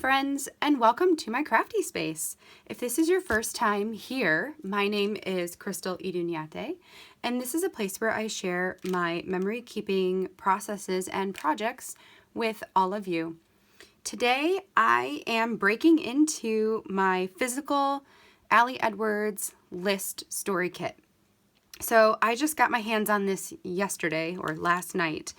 friends, and welcome to my crafty space. If this is your first time here, my name is Crystal Idunyate, and this is a place where I share my memory keeping processes and projects with all of you. Today I am breaking into my physical Ali Edwards list story kit. So I just got my hands on this yesterday or last night.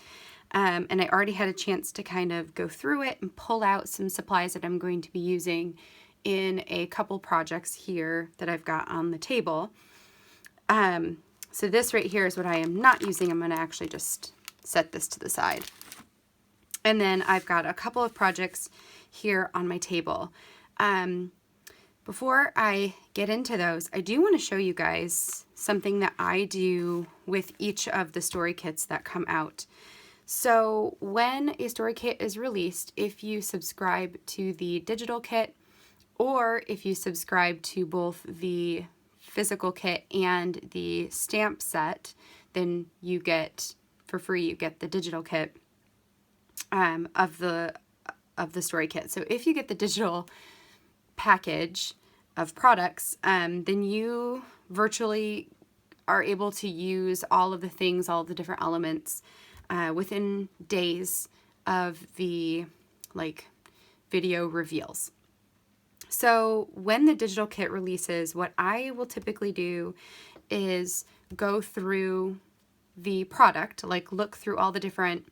And I already had a chance to kind of go through it and pull out some supplies that I'm going to be using in a couple projects here that I've got on the table. So this right here is what I am not using. I'm going to actually just set this to the side. And then I've got a couple of projects here on my table. Before I get into those, I do want to show you guys something that I do with each of the story kits that come out. So when a story kit is released, if you subscribe to the digital kit or if you subscribe to both the physical kit and the stamp set, then you get, for free, you get the digital kit of the story kit. So if you get the digital package of products, then you virtually are able to use all of the things, all of the different elements within days of the video reveals. So when the digital kit releases, what I will typically do is go through the product, look through all the different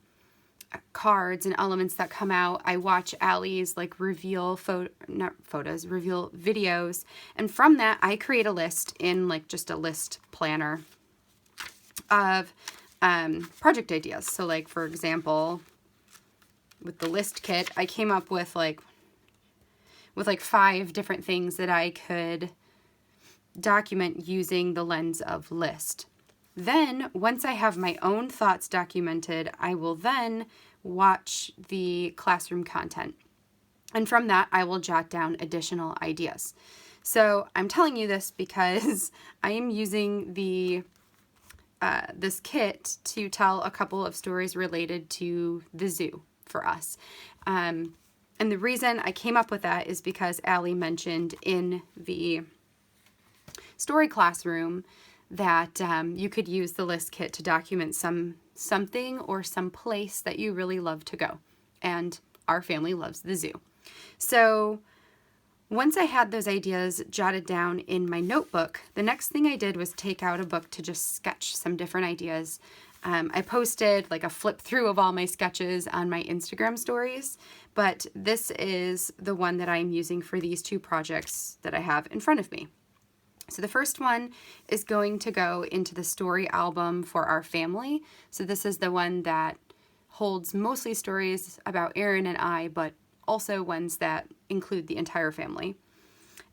cards and elements that come out. I watch Ali's reveal reveal videos, and from that I create a list in just a list planner of project ideas. So for example, with the list kit, I came up with 5 different things that I could document using the lens of list. Then once I have my own thoughts documented, I will then watch the classroom content. And from that, I will jot down additional ideas. So I'm telling you this because I am using this kit to tell a couple of stories related to the zoo for us. And the reason I came up with that is because Ali mentioned in the story classroom that you could use the list kit to document something or some place that you really love to go. And our family loves the zoo. So once I had those ideas jotted down in my notebook, the next thing I did was take out a book to just sketch some different ideas. I posted a flip through of all my sketches on my Instagram stories, but this is the one that I'm using for these 2 projects that I have in front of me. So the first one is going to go into the story album for our family. So this is the one that holds mostly stories about Aaron and I, but also ones that include the entire family.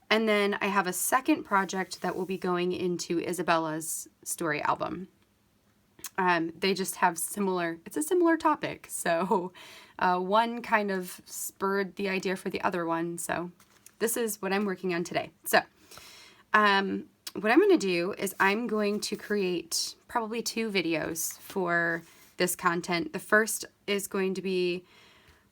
And then I have a second project that will be going into Isabella's story album. They just have it's a similar topic. So one kind of spurred the idea for the other one. So this is what I'm working on today. So what I'm going to do is I'm going to create probably 2 videos for this content. The first is going to be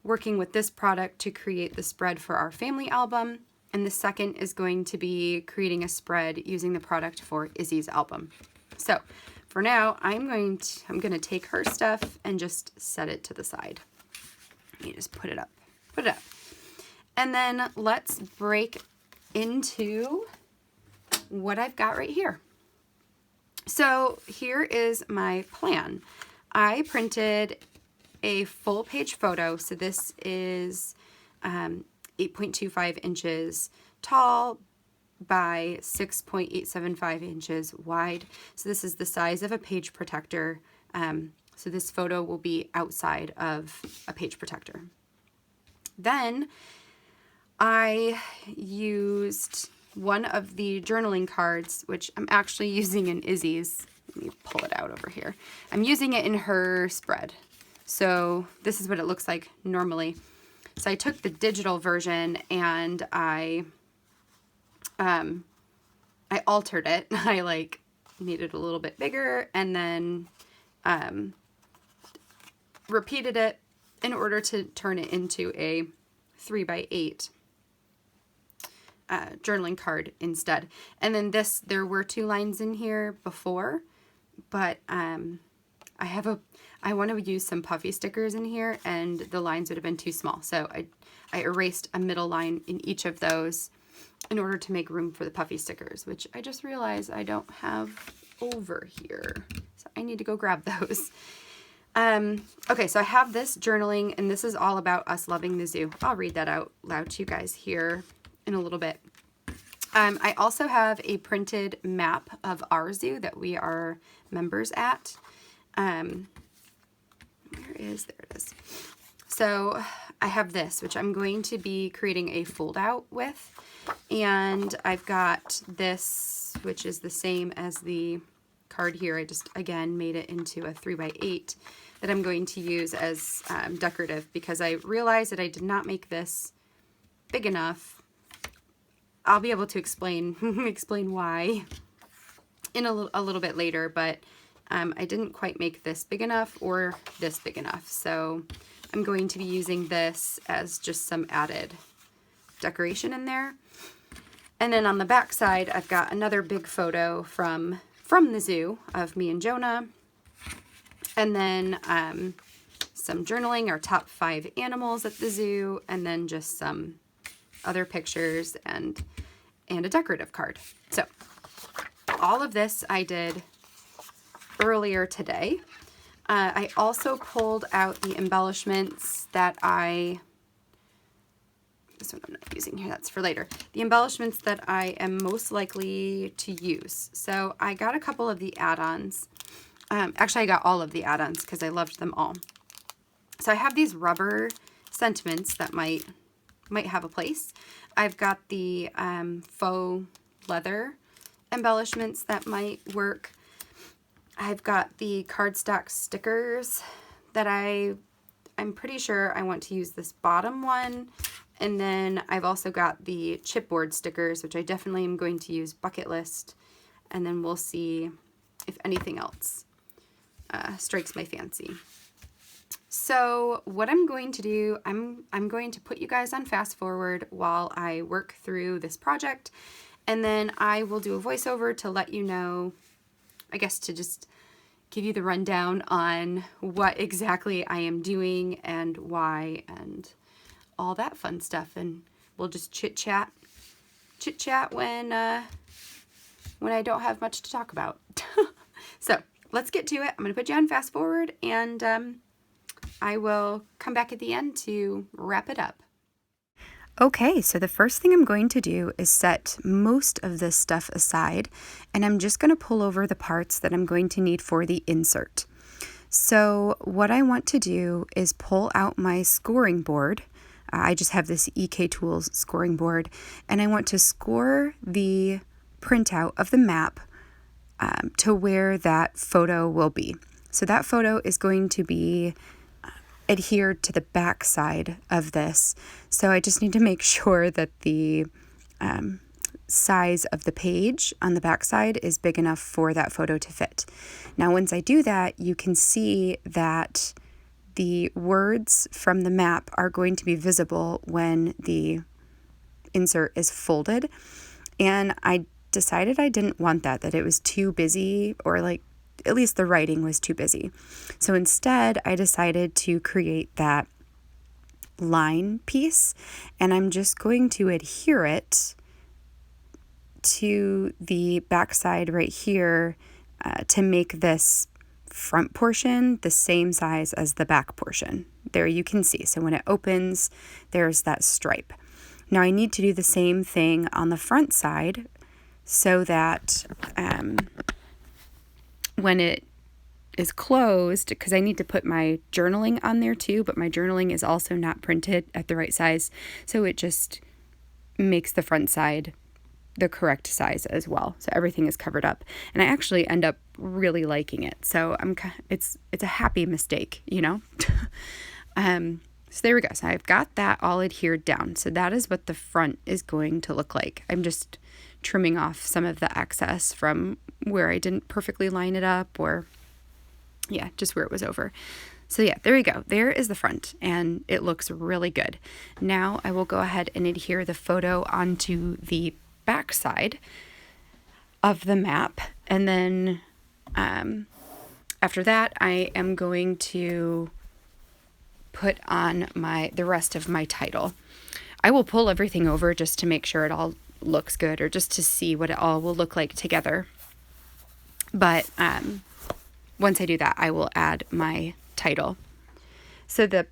working with this product to create the spread for our family album, and the second is going to be creating a spread using the product for Izzy's album. So for now, I'm going to take her stuff and just set it to the side. Let me just put it up. And then let's break into what I've got right here. So here is my plan. I printed a full page photo. So this is 8.25 inches tall by 6.875 inches wide. So this is the size of a page protector. So this photo will be outside of a page protector. Then I used one of the journaling cards, which I'm actually using in Izzy's. Let me pull it out over here. I'm using it in her spread. So this is what it looks like normally. So I took the digital version and I altered it. I made it a little bit bigger and then repeated it in order to turn it into a 3x8 journaling card instead. And then there were 2 lines in here before, but I want to use some puffy stickers in here, and the lines would have been too small. So I erased a middle line in each of those in order to make room for the puffy stickers, which I just realized I don't have over here. So I need to go grab those. Okay, so I have this journaling, and this is all about us loving the zoo. I'll read that out loud to you guys here in a little bit. I also have a printed map of our zoo that we are members at. There it is. So I have this, which I'm going to be creating a fold out with. And I've got this, which is the same as the card here. I just, again, made it into a 3x8 that I'm going to use as decorative, because I realized that I did not make this big enough. I'll be able to explain why in a little bit later, but I didn't quite make this big enough or this big enough. So I'm going to be using this as just some added decoration in there. And then on the back side, I've got another big photo from the zoo of me and Jonah. And then some journaling, our top 5 animals at the zoo, and then just some other pictures and a decorative card. So all of this I did earlier today. I also pulled out the embellishments that this one I'm not using here, that's for later. The embellishments that I am most likely to use. So I got a couple of the add-ons. Actually, I got all of the add-ons because I loved them all. So I have these rubber sentiments that might have a place. I've got the faux leather embellishments that might work. I've got the cardstock stickers that I'm pretty sure I want to use this bottom one. And then I've also got the chipboard stickers, which I definitely am going to use bucket list. And then we'll see if anything else strikes my fancy. So what I'm going to do, I'm going to put you guys on fast forward while I work through this project. And then I will do a voiceover to let you know, I guess, to just give you the rundown on what exactly I am doing and why and all that fun stuff. And we'll just chit chat when I don't have much to talk about. So let's get to it. I'm going to put you on fast forward, and I will come back at the end to wrap it up. Okay, so the first thing I'm going to do is set most of this stuff aside, and I'm just going to pull over the parts that I'm going to need for the insert. So what I want to do is pull out my scoring board. I just have this EK Tools scoring board, and I want to score the printout of the map to where that photo will be. So that photo is going to be adhered to the back side of this. So I just need to make sure that the size of the page on the back side is big enough for that photo to fit. Now, once I do that, you can see that the words from the map are going to be visible when the insert is folded. And I decided I didn't want that it was too busy, or like at least the writing was too busy. So instead, I decided to create that line piece, and I'm just going to adhere it to the backside right here to make this front portion the same size as the back portion. There you can see. So when it opens, there's that stripe. Now I need to do the same thing on the front side so that when it is closed, because I need to put my journaling on there too, but my journaling is also not printed at the right size, so it just makes the front side the correct size as well. So everything is covered up, and I actually end up really liking it. So it's a happy mistake, you know. So there we go. So I've got that all adhered down. So that is what the front is going to look like. I'm just trimming off some of the excess from where I didn't perfectly line it up or Yeah, just where it was over. So yeah, there you go. There is the front, and it looks really good. Now I will go ahead and adhere the photo onto the back side of the map. And then after that, I am going to put on the rest of my title. I will pull everything over just to make sure it all looks good, or just to see what it all will look like together. But once I do that, I will add my title. So the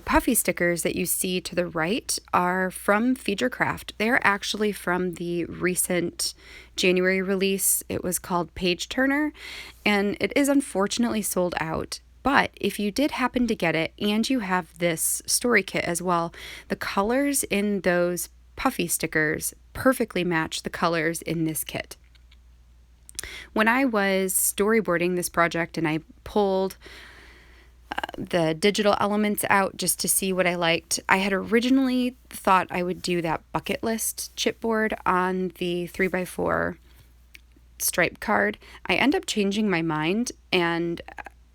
puffy stickers that you see to the right are from Feed Your Craft. They're actually from the recent January release. It was called Page Turner, and it is unfortunately sold out. But if you did happen to get it and you have this story kit as well, the colors in those puffy stickers perfectly match the colors in this kit. When I was storyboarding this project and I pulled the digital elements out just to see what I liked, I had originally thought I would do that bucket list chipboard on the 3x4 stripe card. I ended up changing my mind, and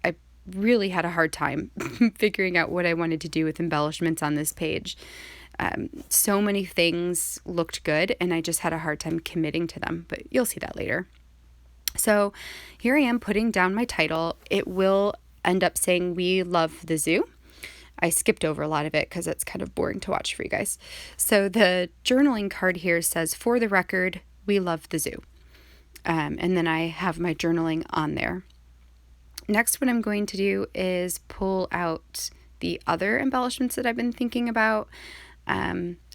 I really had a hard time figuring out what I wanted to do with embellishments on this page. So many things looked good, and I just had a hard time committing to them, but you'll see that later. So here I am putting down my title. It will end up saying, "We love the zoo." I skipped over a lot of it because it's kind of boring to watch for you guys. So the journaling card here says, "For the record, we love the zoo." And then I have my journaling on there. Next, what I'm going to do is pull out the other embellishments that I've been thinking about.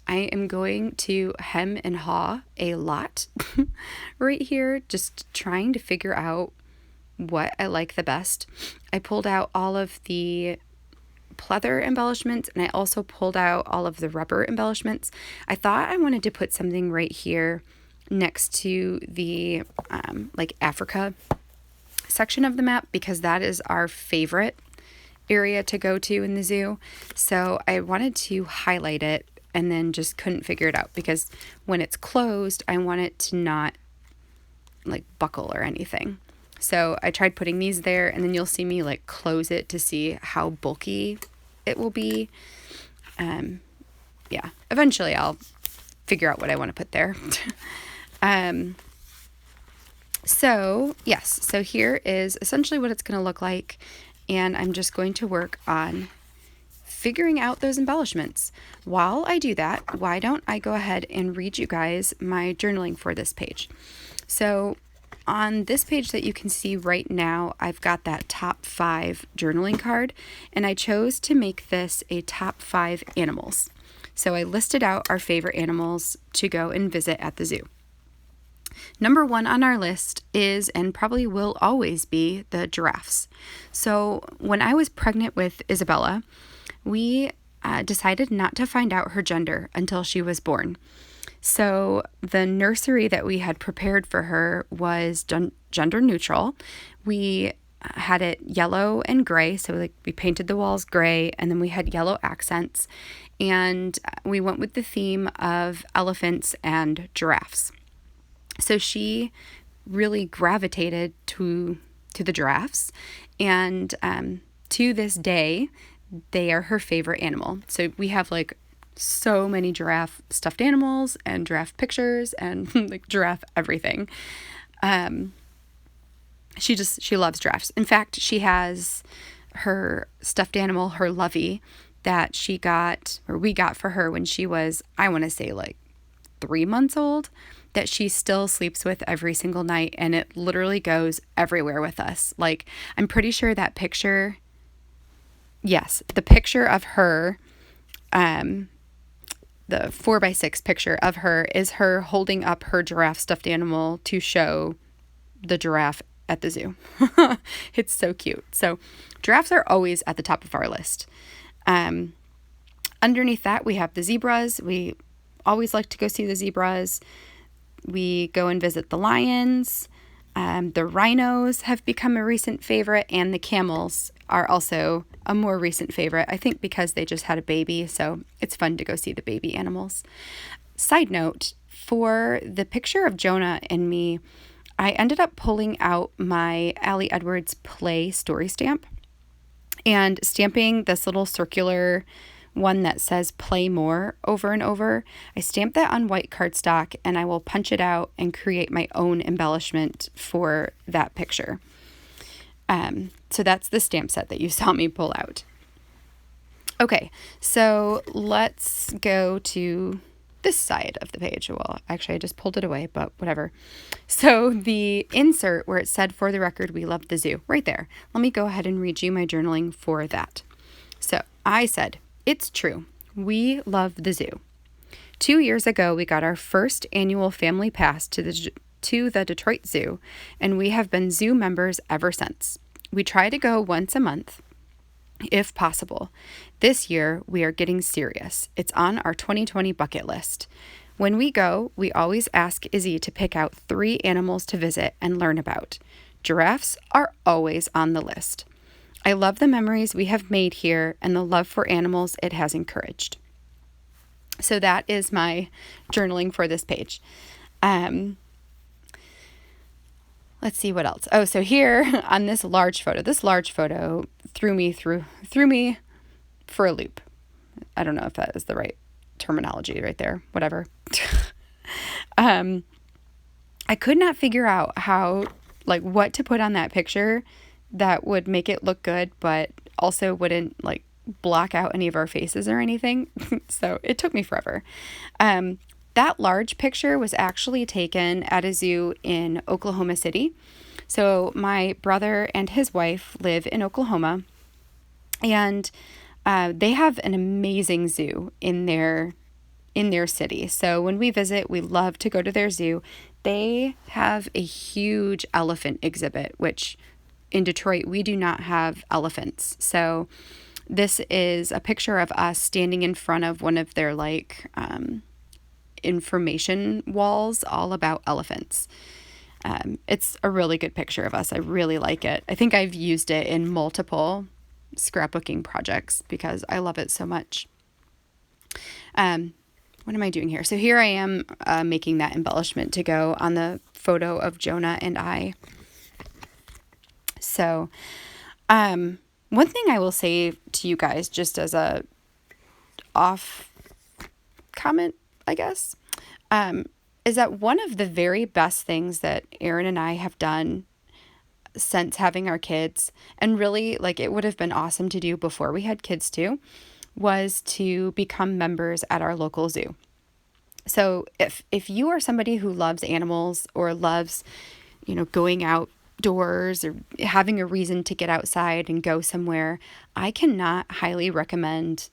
I am going to hem and haw a lot right here, just trying to figure out what I like the best. I pulled out all of the pleather embellishments, and I also pulled out all of the rubber embellishments. I thought I wanted to put something right here next to the like Africa section of the map, because that is our favorite area to go to in the zoo. So I wanted to highlight it, and then just couldn't figure it out, because when it's closed, I want it to not like buckle or anything. So I tried putting these there, and then you'll see me like close it to see how bulky it will be. Yeah, eventually I'll figure out what I want to put there. So yes, so here is essentially what it's going to look like, and I'm just going to work on figuring out those embellishments. While I do that, why don't I go ahead and read you guys my journaling for this page. So on this page that you can see right now, I've got that top 5 journaling card, and I chose to make this a top 5 animals. So I listed out our favorite animals to go and visit at the zoo. Number 1 on our list is, and probably will always be, the giraffes. So when I was pregnant with Isabella, we decided not to find out her gender until she was born. So the nursery that we had prepared for her was gender neutral. We had it yellow and gray, so like we painted the walls gray, and then we had yellow accents, and we went with the theme of elephants and giraffes. So she really gravitated to the giraffes, and to this day, they are her favorite animal. So we have like so many giraffe stuffed animals and giraffe pictures and like giraffe everything. She loves giraffes. In fact, she has her stuffed animal, her Lovey, that we got for her when she was, I want to say like 3 months old, that she still sleeps with every single night, and it literally goes everywhere with us. Like, I'm pretty sure that picture, yes, the picture of her, the 4x6 picture of her is her holding up her giraffe stuffed animal to show the giraffe at the zoo. It's so cute. So giraffes are always at the top of our list. Underneath that, we have the zebras. We always like to go see the zebras. We go and visit the lions. The rhinos have become a recent favorite, and the camels are also a more recent favorite, I think because they just had a baby, so it's fun to go see the baby animals. Side note, for the picture of Jonah and me, I ended up pulling out my Allie Edwards Play story stamp and stamping this little circular one that says play more over and over. I stamped that on white cardstock and I will punch it out and create my own embellishment for that picture. So that's the stamp set that you saw me pull out. Okay, so let's go to this side of the page. Well, actually, I just pulled it away, but whatever. So the insert where it said, "For the record, we love the zoo," right there. Let me go ahead and read you my journaling for that. So I said, "It's true. We love the zoo. 2 years ago, we got our first annual family pass to the Detroit Zoo, and we have been zoo members ever since. We try to go once a month, if possible. This year, we are getting serious. It's on our 2020 bucket list. When we go, we always ask Izzy to pick out 3 animals to visit and learn about. Giraffes are always on the list. I love the memories we have made here and the love for animals it has encouraged." So that is my journaling for this page. Let's see what else. Oh, so here on this large photo threw me for a loop. I don't know if that is the right terminology right there. Whatever. I could not figure out what to put on that picture that would make it look good, but also wouldn't block out any of our faces or anything. So it took me forever. That large picture was actually taken at a zoo in Oklahoma City. So my brother and his wife live in Oklahoma, and they have an amazing zoo in their city. So when we visit, we love to go to their zoo. They have a huge elephant exhibit, which in Detroit, we do not have elephants. So this is a picture of us standing in front of one of their information walls all about elephants. It's a really good picture of us. I really like it. I think I've used it in multiple scrapbooking projects because I love it so much. What am I doing here? So here I am making that embellishment to go on the photo of Jonah and I. So one thing I will say to you guys, just as a off comment, I guess, is that one of the very best things that Aaron and I have done since having our kids, and really it would have been awesome to do before we had kids too, was to become members at our local zoo. So if you are somebody who loves animals or loves, going outdoors or having a reason to get outside and go somewhere, I cannot highly recommend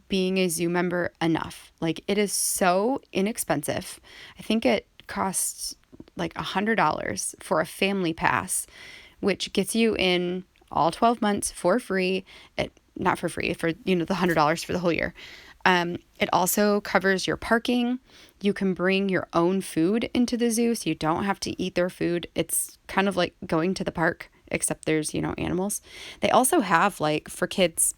being a zoo member enough. It is so inexpensive. I think it costs $100 for a family pass, which gets you in all 12 months for free. Not for free, for the $100 for the whole year. It also covers your parking. You can bring your own food into the zoo, so you don't have to eat their food. It's kind of like going to the park, except there's animals. They also have for kids,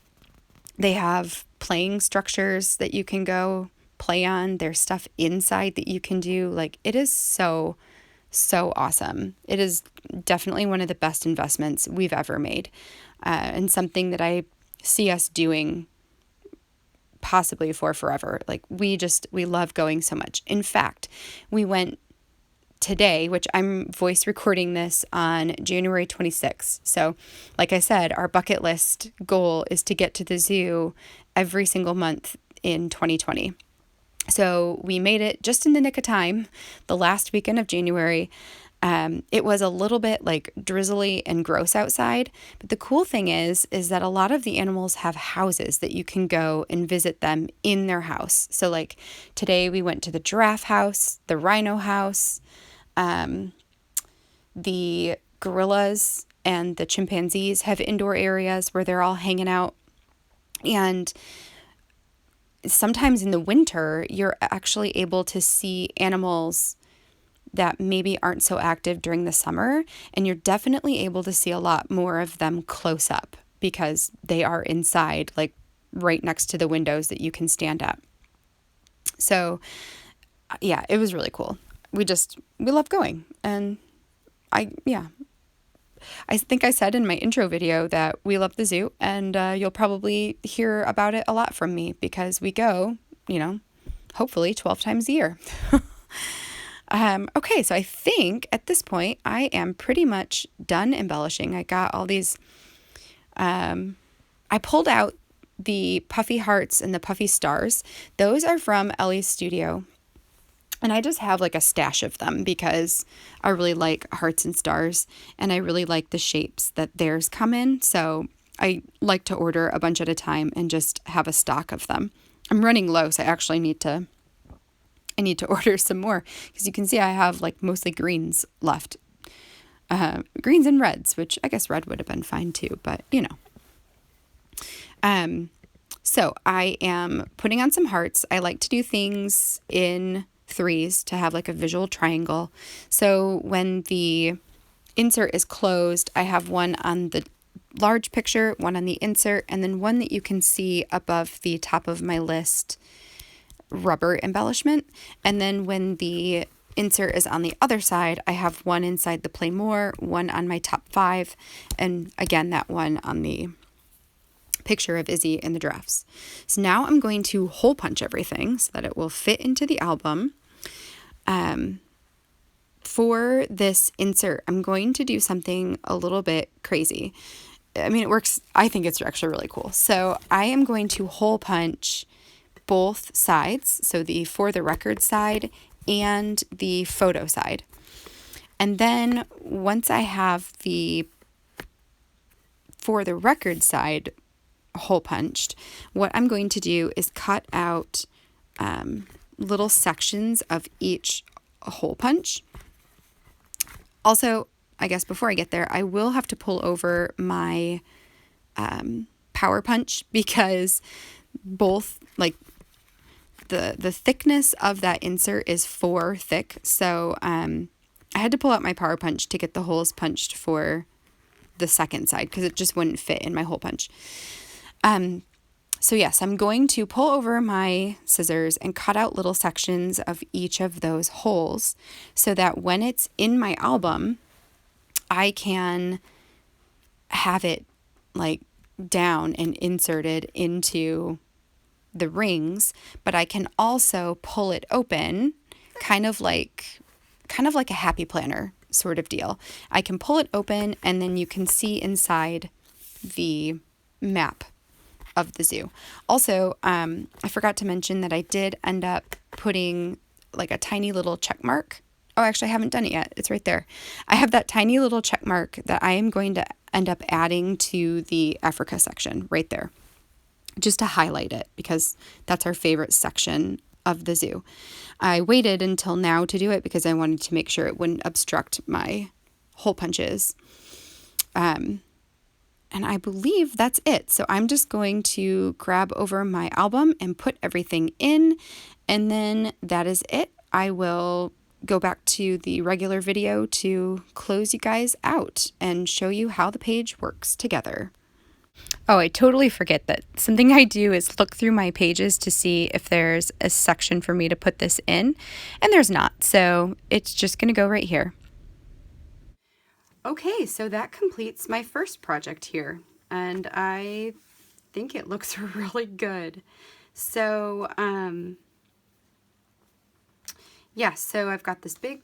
they have playing structures that you can go play on. There's stuff inside that you can do. It is so awesome. It is definitely one of the best investments we've ever made, and something that I see us doing possibly for forever. We love going so much. In fact, we went today, which I'm voice recording this on January 26th. So like I said, our bucket list goal is to get to the zoo every single month in 2020. So we made it just in the nick of time, the last weekend of January. It was a little bit drizzly and gross outside, but the cool thing is that a lot of the animals have houses that you can go and visit them in their house. So today we went to the giraffe house, the rhino house, the gorillas and the chimpanzees have indoor areas where they're all hanging out. And sometimes in the winter, you're actually able to see animals that maybe aren't so active during the summer, and you're definitely able to see a lot more of them close up because they are inside, right next to the windows that you can stand at. So yeah, it was really cool. We love going, and yeah, I think I said in my intro video that we love the zoo, and you'll probably hear about it a lot from me because we go, hopefully 12 times a year. Okay, so I think at this point I am pretty much done embellishing. I got all these, I pulled out the puffy hearts and the puffy stars. Those are from Ellie's studio. And I just have like a stash of them because I really like hearts and stars and I really like the shapes that theirs come in. So I like to order a bunch at a time and just have a stock of them. I'm running low, so I actually need to order some more because you can see I have like mostly greens left. Greens and reds, which I guess red would have been fine too, but So I am putting on some hearts. I like to do things in threes to have like a visual triangle. So when the insert is closed, I have one on the large picture, one on the insert, and then one that you can see above the top of my list rubber embellishment. And then when the insert is on the other side, I have one inside the Play More, one on my top 5, and again, that one on the picture of Izzy in the drafts. So now I'm going to hole punch everything so that it will fit into the album. For this insert, I'm going to do something a little bit crazy. I mean, it works. I think it's actually really cool. So I am going to hole punch both sides. So the for the record side and the photo side. And then once I have the for the record side hole punched, what I'm going to do is cut out little sections of each hole punch. Also, I guess before I get there, I will have to pull over my power punch because both like the thickness of that insert is 4 thick. So I had to pull out my power punch to get the holes punched for the second side because it just wouldn't fit in my hole punch. So yes, I'm going to pull over my scissors and cut out little sections of each of those holes so that when it's in my album, I can have it like down and inserted into the rings, but I can also pull it open kind of like a happy planner sort of deal. I can pull it open and then you can see inside the map of the zoo. Also, I forgot to mention that I did end up putting like a tiny little check mark. Oh, actually, I haven't done it yet. It's right there. I have that tiny little check mark that I am going to end up adding to the Africa section right there, just to highlight it because that's our favorite section of the zoo. I waited until now to do it because I wanted to make sure it wouldn't obstruct my hole punches. And I believe that's it. So I'm just going to grab over my album and put everything in, and then that is it. I will go back to the regular video to close you guys out and show you how the page works together. Oh, I totally forget that something I do is look through my pages to see if there's a section for me to put this in, and there's not. So it's just going to go right here. Okay, so that completes my first project here, and I think it looks really good. So, yeah, so I've got this big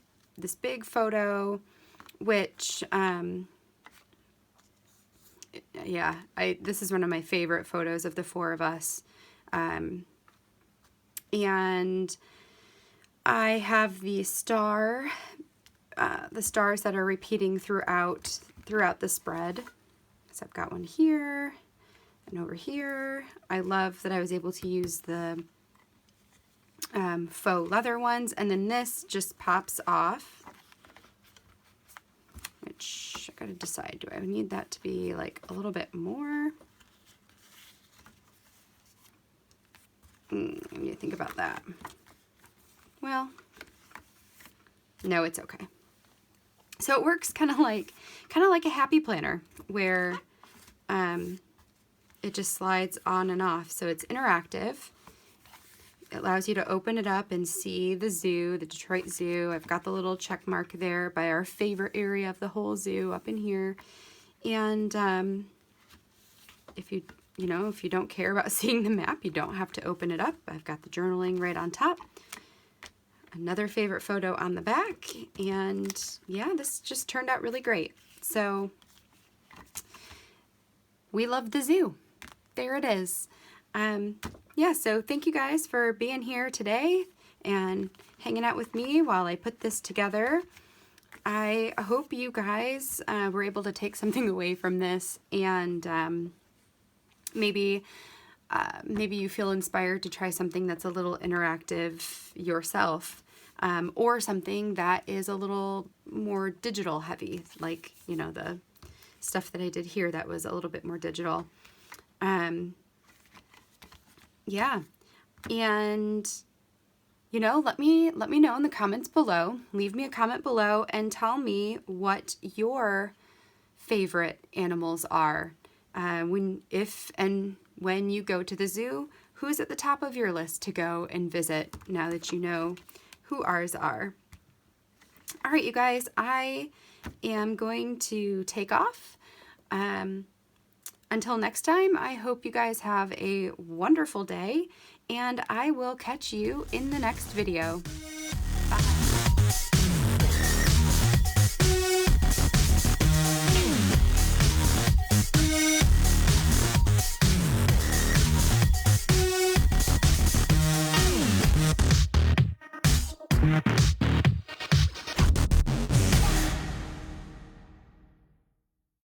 photo, which, yeah, this is one of my favorite photos of the 4 of us, and I have the stars that are repeating throughout the spread. So I've got one here and over here. I love that I was able to use the faux leather ones, and then this just pops off, which I gotta decide, do I need that to be like a little bit more? I need to think about that. Well, no, it's okay. So it works kind of like a happy planner where it just slides on and off. So it's interactive. It allows you to open it up and see the zoo, the Detroit Zoo. I've got the little check mark there by our favorite area of the whole zoo up in here. And if you don't care about seeing the map, you don't have to open it up. I've got the journaling right on top. Another favorite photo on the back. And yeah, this just turned out really great. So we love the zoo. There it is. Yeah, so thank you guys for being here today and hanging out with me while I put this together. I hope you guys were able to take something away from this, and maybe you feel inspired to try something that's a little interactive yourself, or something that is a little more digital heavy, like, you know, the stuff that I did here that was a little bit more digital. Yeah, and you know, let me know in the comments below. Leave me a comment below and tell me what your favorite animals are. If and when you go to the zoo, who's at the top of your list to go and visit now that you know who ours are? All right, you guys, I am going to take off. Until next time, I hope you guys have a wonderful day, and I will catch you in the next video. Bye.